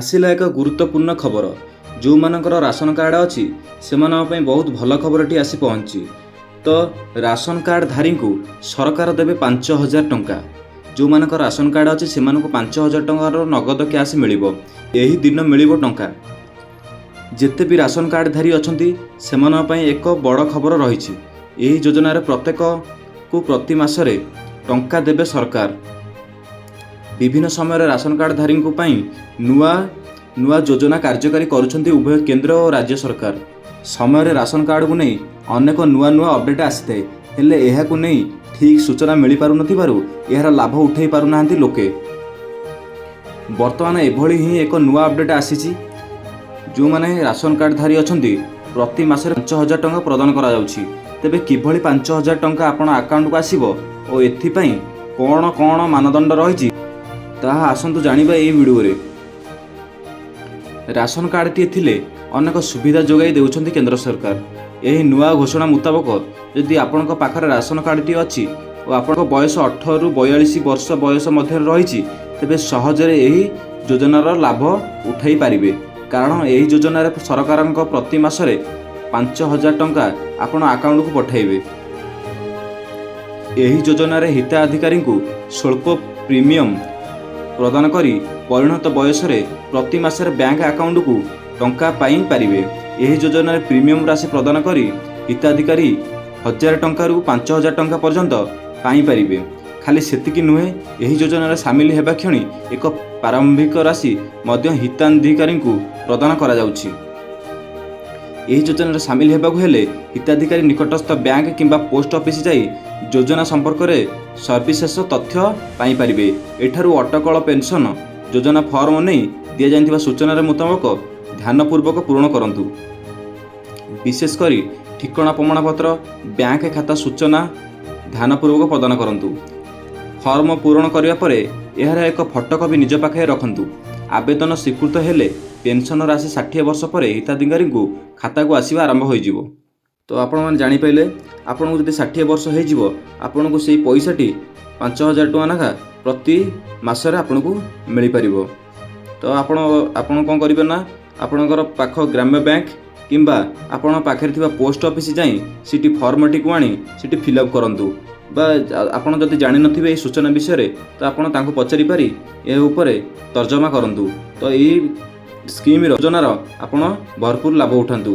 ଆସିଲା ଏକ ଗୁରୁତ୍ୱପୂର୍ଣ୍ଣ ଖବର। ଯେଉଁମାନଙ୍କର ରାସନ କାର୍ଡ଼ ଅଛି ସେମାନଙ୍କ ପାଇଁ ବହୁତ ଭଲ ଖବରଟି ଆସି ପହଞ୍ଚିଛି। ତ ରାସନ କାର୍ଡ଼ ଧାରୀଙ୍କୁ ସରକାର ଦେବେ 5,000 ଟଙ୍କା। ଯେଉଁମାନଙ୍କର ରାସନ କାର୍ଡ଼ ଅଛି ସେମାନଙ୍କୁ 5,000 ଟଙ୍କାର ନଗଦ କ୍ୟାସ୍ ମିଳିବ। ଏହି ଦିନ ମିଳିବ ଟଙ୍କା। ଯେତେ ବି ରାସନ କାର୍ଡ଼ ଧାରୀ ଅଛନ୍ତି ସେମାନଙ୍କ ପାଇଁ ଏକ ବଡ଼ ଖବର ରହିଛି। ଏହି ଯୋଜନାରେ ପ୍ରତ୍ୟେକକୁ ପ୍ରତି ମାସରେ ଟଙ୍କା ଦେବେ ସରକାର। ବିଭିନ୍ନ ସମୟରେ ରାସନ କାର୍ଡ଼ ଧାରୀଙ୍କ ପାଇଁ ନୂଆ ଯୋଜନା କାର୍ଯ୍ୟକାରୀ କରୁଛନ୍ତି ଉଭୟ କେନ୍ଦ୍ର ଓ ରାଜ୍ୟ ସରକାର। ସମୟରେ ରାସନ କାର୍ଡ଼କୁ ନେଇ ଅନେକ ନୂଆ ଅପଡେଟ୍ ଆସିଥାଏ, ହେଲେ ଏହାକୁ ନେଇ ଠିକ୍ ସୂଚନା ମିଳିପାରୁନଥିବାରୁ ଏହାର ଲାଭ ଉଠାଇ ପାରୁନାହାନ୍ତି ଲୋକେ। ବର୍ତ୍ତମାନ ଏଭଳି ହିଁ ଏକ ନୂଆ ଅପଡେଟ୍ ଆସିଛି। ଯେଉଁମାନେ ରାସନ କାର୍ଡ଼ ଧାରୀ ଅଛନ୍ତି ପ୍ରତି ମାସରେ 5,000 ଟଙ୍କା ପ୍ରଦାନ କରାଯାଉଛି। ତେବେ କିଭଳି 5,000 ଟଙ୍କା ଆପଣ ଆକାଉଣ୍ଟକୁ ଆସିବ ଓ ଏଥିପାଇଁ କ'ଣ ମାନଦଣ୍ଡ ରହିଛି ତାହା ଆସନ୍ତୁ ଜାଣିବା ଏହି ଭିଡ଼ିଓରେ। ରାସନ କାର୍ଡ଼ଟିଏ ଥିଲେ ଅନେକ ସୁବିଧା ଯୋଗାଇ ଦେଉଛନ୍ତି କେନ୍ଦ୍ର ସରକାର। ଏହି ନୂଆ ଘୋଷଣା ମୁତାବକ ଯଦି ଆପଣଙ୍କ ପାଖରେ ରାସନ କାର୍ଡ଼ଟି ଅଛି ଓ ଆପଣଙ୍କ ବୟସ 18ରୁ 42 ବର୍ଷ ବୟସ ମଧ୍ୟରେ ରହିଛି, ତେବେ ସହଜରେ ଏହି ଯୋଜନାର ଲାଭ ଉଠାଇ ପାରିବେ। କାରଣ ଏହି ଯୋଜନାରେ ସରକାରଙ୍କ ପ୍ରତି ମାସରେ 5,000 ଟଙ୍କା ଆପଣ ଆକାଉଣ୍ଟକୁ ପଠାଇବେ। ଏହି ଯୋଜନାରେ ହିତାଧିକାରୀଙ୍କୁ ସ୍ୱଳ୍ପ ପ୍ରିମିୟମ ପ୍ରଦାନ କରି ପରିଣତ ବୟସରେ ପ୍ରତି ମାସରେ ବ୍ୟାଙ୍କ ଆକାଉଣ୍ଟକୁ ଟଙ୍କା ପାଇପାରିବେ। ଏହି ଯୋଜନାରେ ପ୍ରିମିୟମ ରାଶି ପ୍ରଦାନ କରି ହିତାଧିକାରୀ 1,000 ଟଙ୍କାରୁ 5,000 ଟଙ୍କା ପର୍ଯ୍ୟନ୍ତ ପାଇପାରିବେ। ଖାଲି ସେତିକି ନୁହେଁ, ଏହି ଯୋଜନାରେ ସାମିଲ ହେବା କ୍ଷଣି ଏକ ପ୍ରାରମ୍ଭିକ ରାଶି ମଧ୍ୟ ହିତାଧିକାରୀଙ୍କୁ ପ୍ରଦାନ କରାଯାଉଛି। ଏହି ଯୋଜନାରେ ସାମିଲ ହେବାକୁ ହେଲେ ହିତାଧିକାରୀ ନିକଟସ୍ଥ ବ୍ୟାଙ୍କ କିମ୍ବା ପୋଷ୍ଟ ଅଫିସ ଯାଇ ଯୋଜନା ସମ୍ପର୍କରେ ସବିଶେଷ ତଥ୍ୟ ପାଇପାରିବେ। ଏଠାରୁ ଅଟକଳ ପେନସନ ଯୋଜନା ଫର୍ମ ନେଇ ଦିଆଯାଇଥିବା ସୂଚନାର ମୁତାବକ ଧ୍ୟାନପୂର୍ବକ ପୂରଣ କରନ୍ତୁ। ବିଶେଷ କରି ଠିକଣା ପ୍ରମାଣପତ୍ର, ବ୍ୟାଙ୍କ ଖାତା ସୂଚନା ଧ୍ୟାନପୂର୍ବକ ପ୍ରଦାନ କରନ୍ତୁ। ଫର୍ମ ପୂରଣ କରିବା ପରେ ଏହାର ଏକ ଫଟୋକପି ନିଜ ପାଖରେ ରଖନ୍ତୁ। ଆବେଦନ ସ୍ୱୀକୃତ ହେଲେ ପେନସନ ରାଶି 60 ବର୍ଷ ପରେ ହିତାଧିକାରୀଙ୍କୁ ଖାତାକୁ ଆସିବା ଆରମ୍ଭ ହୋଇଯିବ। ତ ଆପଣମାନେ ଜାଣିପାରିଲେ, ଆପଣଙ୍କୁ ଯଦି 60 ବର୍ଷ ହୋଇଯିବ ଆପଣଙ୍କୁ ସେଇ ପଇସାଟି 5,000 ଟଙ୍କା ଲେଖା ପ୍ରତି ମାସରେ ଆପଣଙ୍କୁ ମିଳିପାରିବ। ତ ଆପଣ କ'ଣ କରିବେ ନା, ଆପଣଙ୍କର ପାଖ ଗ୍ରାମ୍ୟ ବ୍ୟାଙ୍କ କିମ୍ବା ଆପଣଙ୍କ ପାଖରେ ଥିବା ପୋଷ୍ଟ ଅଫିସ ଯାଇ ସେଠି ଫର୍ମଟିକୁ ଆଣି ସେଠି ଫିଲ୍ଅପ୍ କରନ୍ତୁ। ବା ଆପଣ ଯଦି ଜାଣିନଥିବେ ଏହି ସୂଚନା ବିଷୟରେ ତ ଆପଣ ତାଙ୍କୁ ପଚାରିପାରି ଏହା ଉପରେ ତର୍ଜମା କରନ୍ତୁ। ତ ଏହି ସ୍କିମ୍ର ଯୋଜନାର ଆପଣ ଭରପୁର ଲାଭ ଉଠାନ୍ତୁ।